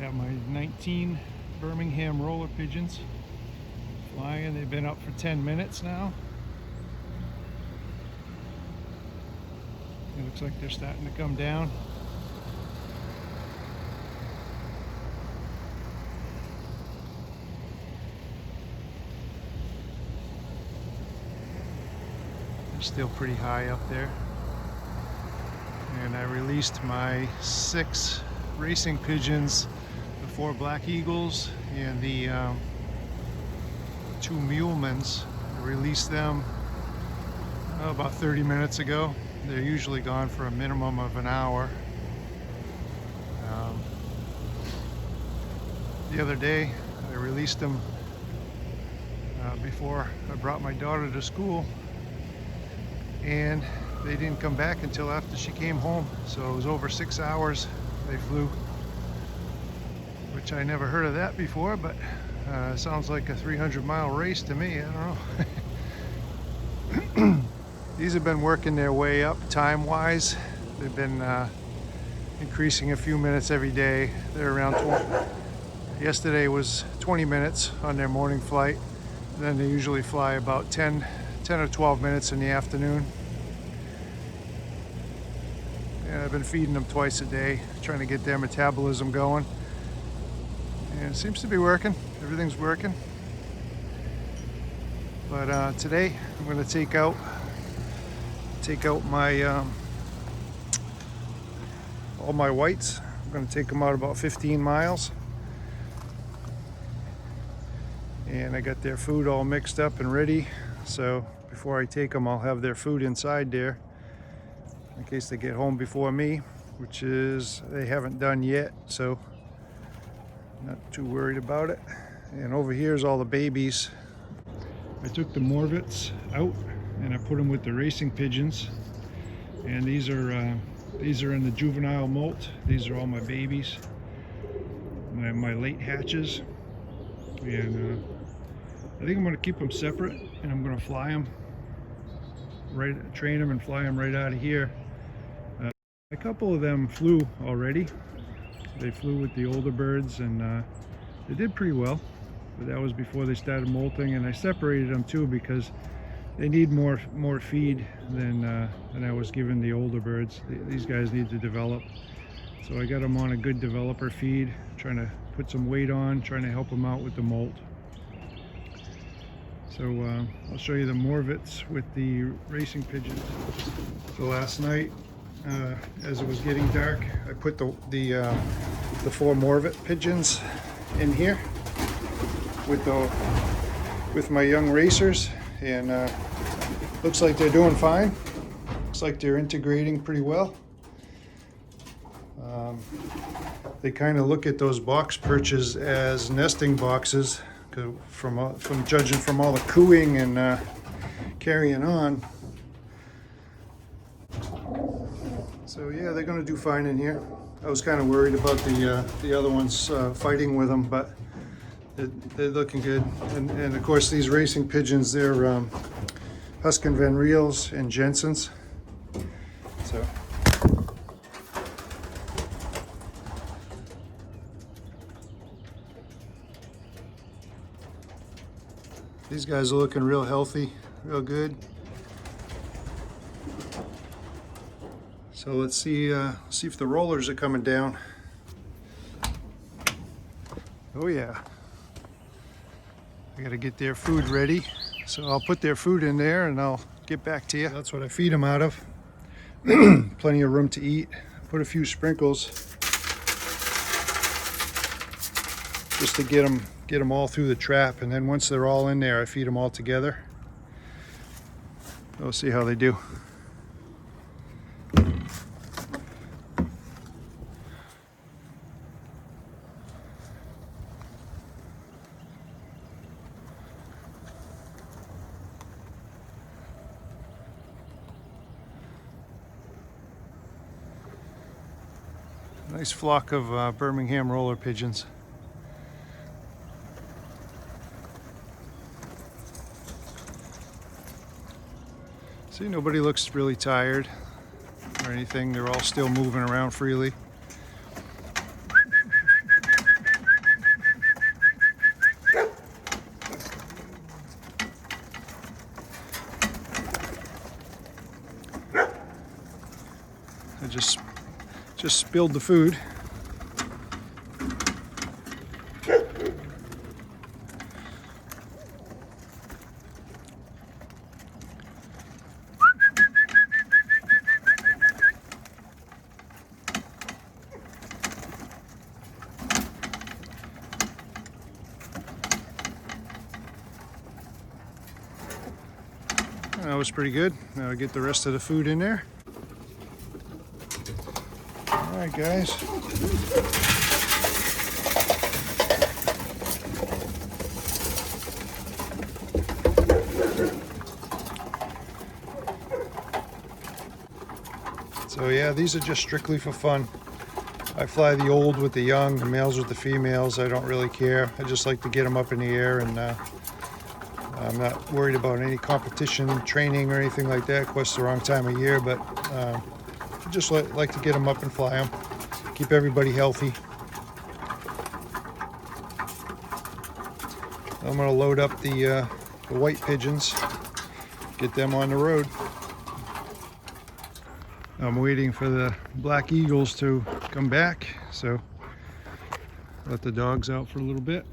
Got my 19 Birmingham roller pigeons flying. They've been up for 10 minutes now. It looks like they're starting to come down. They're still pretty high up there. And I released my 6 racing pigeons, the 4 black eagles and the 2 mulemans. I released them about 30 minutes ago. They're usually gone for a minimum of an hour. The other day I released them before I brought my daughter to school, and they didn't come back until after she came home. So it was over 6 hours they flew, which I never heard of that before, but sounds like a 300-mile race to me. I don't know. These have been working their way up time-wise. They've been increasing a few minutes every day. They're around 20. Yesterday was 20 minutes on their morning flight. Then they usually fly about 10 or 12 minutes in the afternoon. And I've been feeding them twice a day, trying to get their metabolism going. And it seems to be working. Everything's working. But today I'm going to take out my all my whites. I'm going to take them out about 15 miles. And I got their food all mixed up and ready. So before I take them, I'll have their food inside there in case they get home before me, which is they haven't done yet, so not too worried about it. And over here is all the babies. I took the Morvets out and I put them with the racing pigeons. And these are in the juvenile molt. These are all my babies, my late hatches. And I think I'm going to keep them separate, and I'm going to fly them, train them and fly them right out of here. A couple of them flew already. They flew with the older birds, and they did pretty well. But that was before they started molting, and I separated them too because they need more feed than I was giving the older birds. These guys need to develop, so I got them on a good developer feed, trying to put some weight on, trying to help them out with the molt. So I'll show you the Morvets with the racing pigeons. So last night, as it was getting dark, I put the 4 Morvet pigeons in here with my young racers, and looks like they're doing fine. Looks like they're integrating pretty well. They kind of look at those box perches as nesting boxes, from judging from all the cooing and carrying on. So yeah, they're going to do fine in here. I was kind of worried about the other ones fighting with them, but they're looking good. And of course, these racing pigeons, they're Huskin Van Riels and Jensen's. So these guys are looking real healthy, real good. So let's see if the rollers are coming down. Oh yeah. I gotta get their food ready. So I'll put their food in there and I'll get back to you. That's what I feed them out of. Plenty of room to eat. Put a few sprinkles just to get them all through the trap, and then once they're all in there, I feed them all together. We'll see how they do. Nice flock of Birmingham roller pigeons. See, nobody looks really tired or anything. They're all still moving around freely. just spilled the food. That was pretty good. Now I get the rest of the food in there. All right, guys. So yeah, these are just strictly for fun. I fly the old with the young, the males with the females. I don't really care. I just like to get them up in the air, and I'm not worried about any competition, training, or anything like that. Of course, it's the wrong time of year, but I just like to get them up and fly them. Keep everybody healthy. I'm going to load up the white pigeons, get them on the road. I'm waiting for the black eagles to come back, so let the dogs out for a little bit.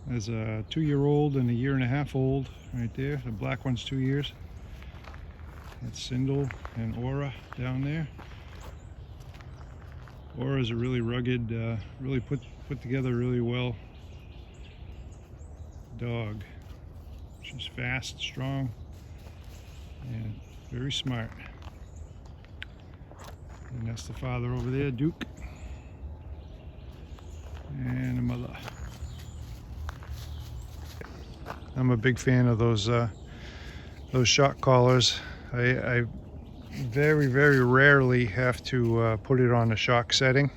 There's a 2-year-old and a 1.5-year-old right there. The black one's 2 years. That's Sindel and Aura down there. Aura's a really rugged, really put together really well dog. She's fast, strong, and very smart. And that's the father over there, Duke, and the mother. I'm a big fan of those shock collars. I very rarely have to put it on a shock setting.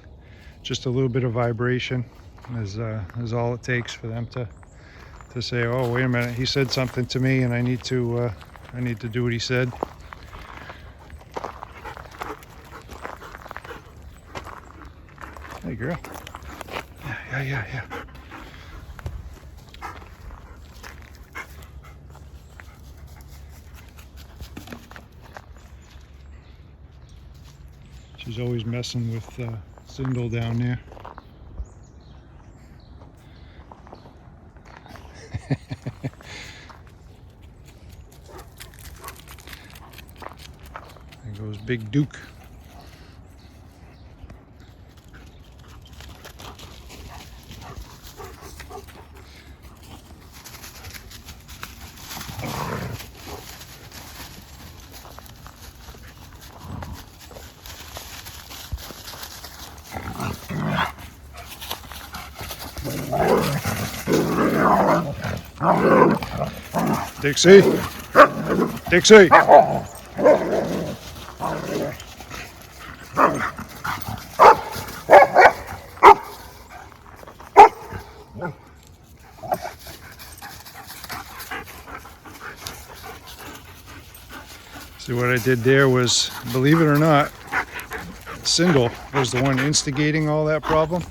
Just a little bit of vibration is all it takes for them to say, oh, wait a minute, he said something to me and I need to do what he said. Hey, girl. Yeah. She's always messing with Sindel down there. There goes Big Duke. Dixie! Dixie! See, what I did there was, believe it or not, Sindel was the one instigating all that problem.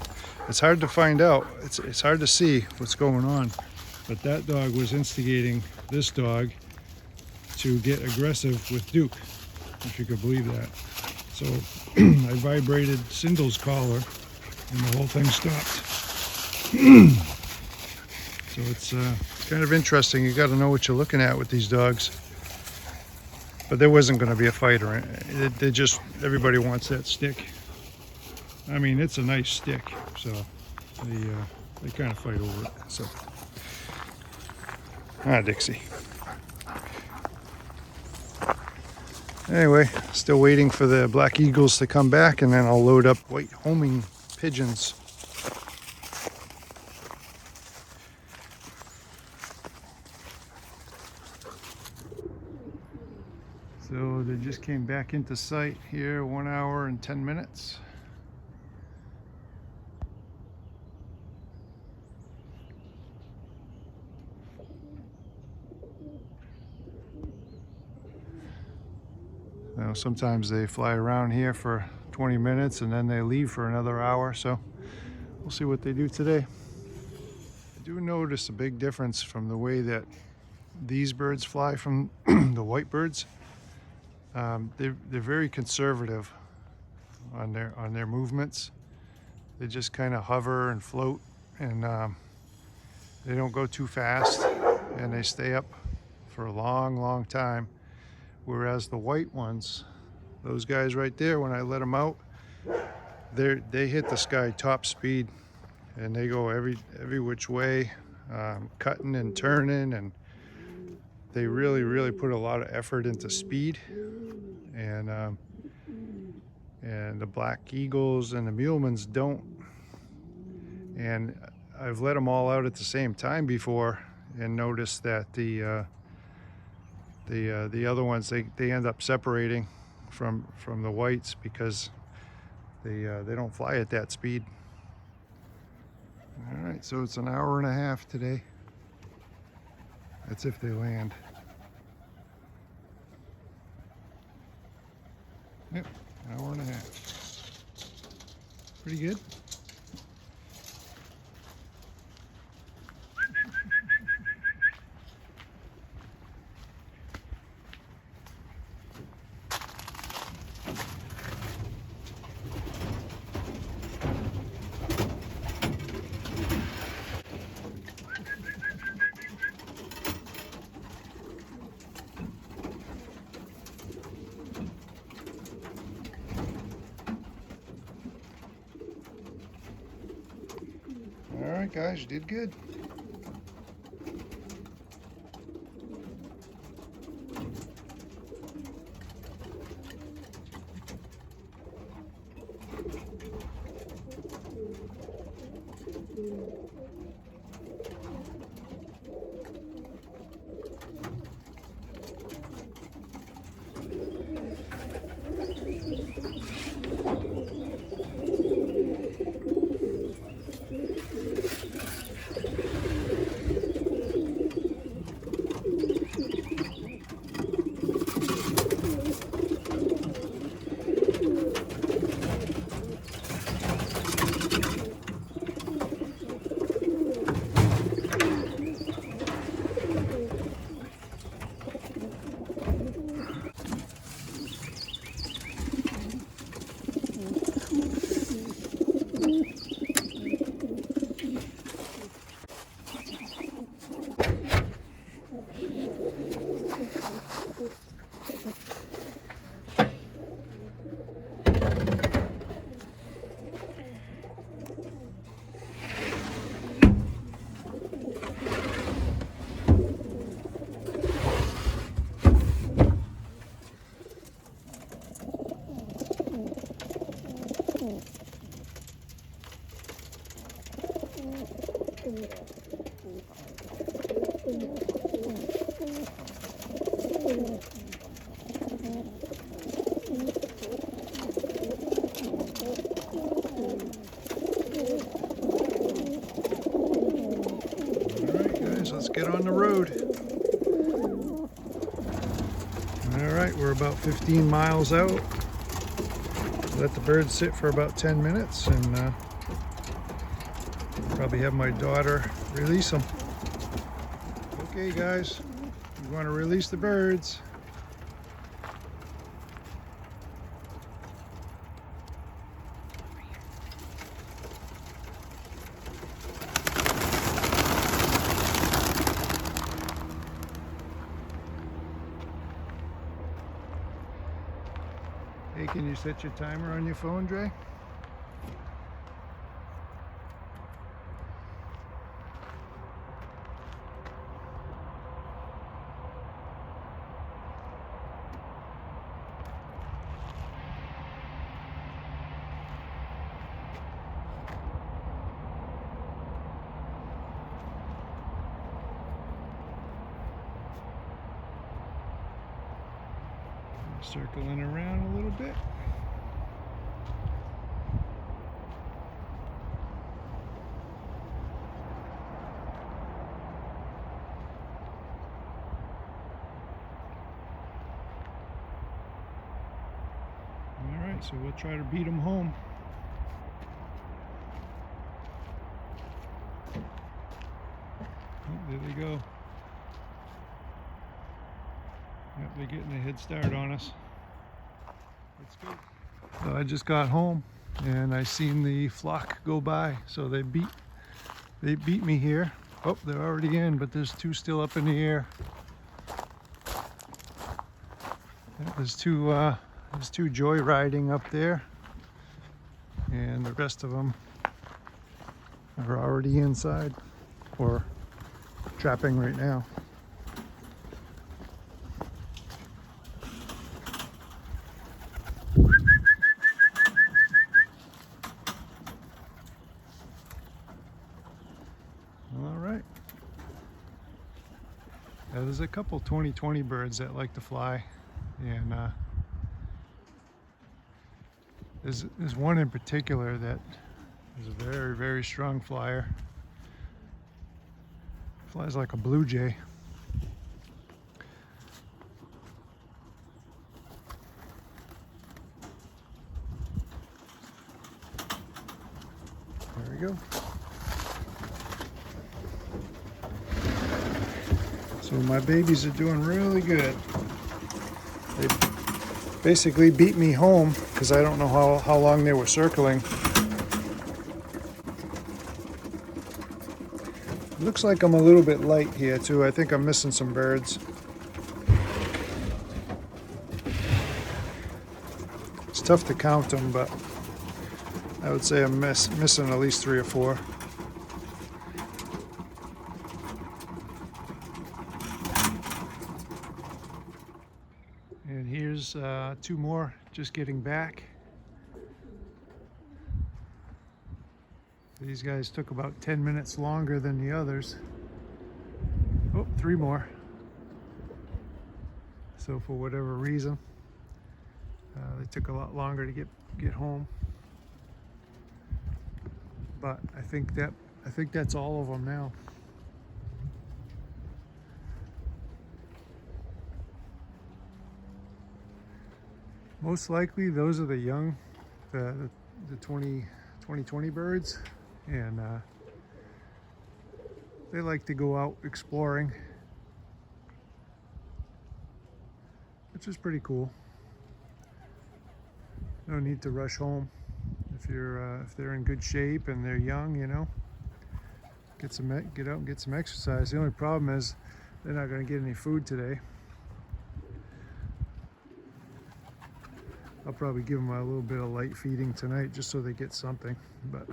It's hard to find out. It's hard to see what's going on. But that dog was instigating this dog to get aggressive with Duke, if you could believe that. So I vibrated Sindel's collar and the whole thing stopped. So it's kind of interesting. You got to know what you're looking at with these dogs. But there wasn't going to be a fight, or they just, everybody wants that stick. I mean, it's a nice stick, so they kind of fight over it. So, Dixie. Anyway, still waiting for the black eagles to come back, and then I'll load up white homing pigeons. So they just came back into sight here, 1 hour and 10 minutes. Now, sometimes they fly around here for 20 minutes and then they leave for another hour, so we'll see what they do today. I do notice a big difference from the way that these birds fly from the white birds. They're very conservative on their movements. They just kind of hover and float, and they don't go too fast, and they stay up for a long, long time. Whereas the white ones, those guys right there, when I let them out, they hit the sky top speed, and they go every which way, cutting and turning, and they really put a lot of effort into speed. And the black eagles and the mulemans don't. And I've let them all out at the same time before, and noticed that the other ones, they end up separating from the whites because they don't fly at that speed. All right, so it's an hour and a half today. That's if they land. Yep, hour and a half. Pretty good. All right, guys, you did good. Let's get on the road. All right, we're about 15 miles out. Let the birds sit for about 10 minutes, and probably have my daughter release them. Okay, guys, we want to release the birds. Hey, can you set your timer on your phone, Dre? Circling around a little bit. All right, so we'll try to beat them home. Oh, there they go. Yep, they're getting a head start on us. So I just got home and I seen the flock go by. So they beat me here. Oh, they're already in, but there's two still up in the air. There's two joy riding up there, and the rest of them are already inside or trapping right now. All right. There's a couple 2020 birds that like to fly, and there's one in particular that is a very, very strong flyer. Flies like a blue jay. There we go. So my babies are doing really good. They basically beat me home because I don't know how long they were circling. Looks like I'm a little bit light here too. I think I'm missing some birds. It's tough to count them, but I would say I'm missing at least 3 or 4. And here's 2 more just getting back. These guys took about 10 minutes longer than the others. Oh, 3 more. So for whatever reason, they took a lot longer to get home. But I think that's all of them now. Most likely those are the young, the 2020 birds, and they like to go out exploring, which is pretty cool. No need to rush home if they're in good shape and they're young, you know. Get out and get some exercise. The only problem is they're not going to get any food today. I'll probably give them a little bit of light feeding tonight just so they get something, but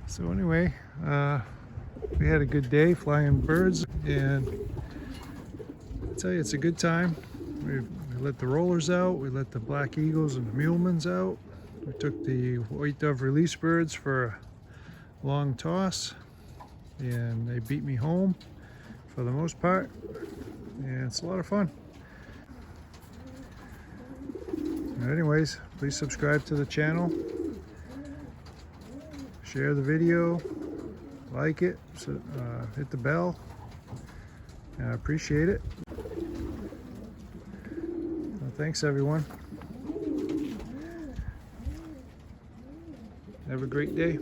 so anyway, we had a good day flying birds, and I tell you, it's a good time. We let the rollers out, we let the black eagles and the mulemans out. We took the white dove release birds for a long toss, and they beat me home for the most part, and it's a lot of fun. Anyways, please subscribe to the channel, share the video, like it, hit the bell. I appreciate it. Well, thanks everyone. Have a great day.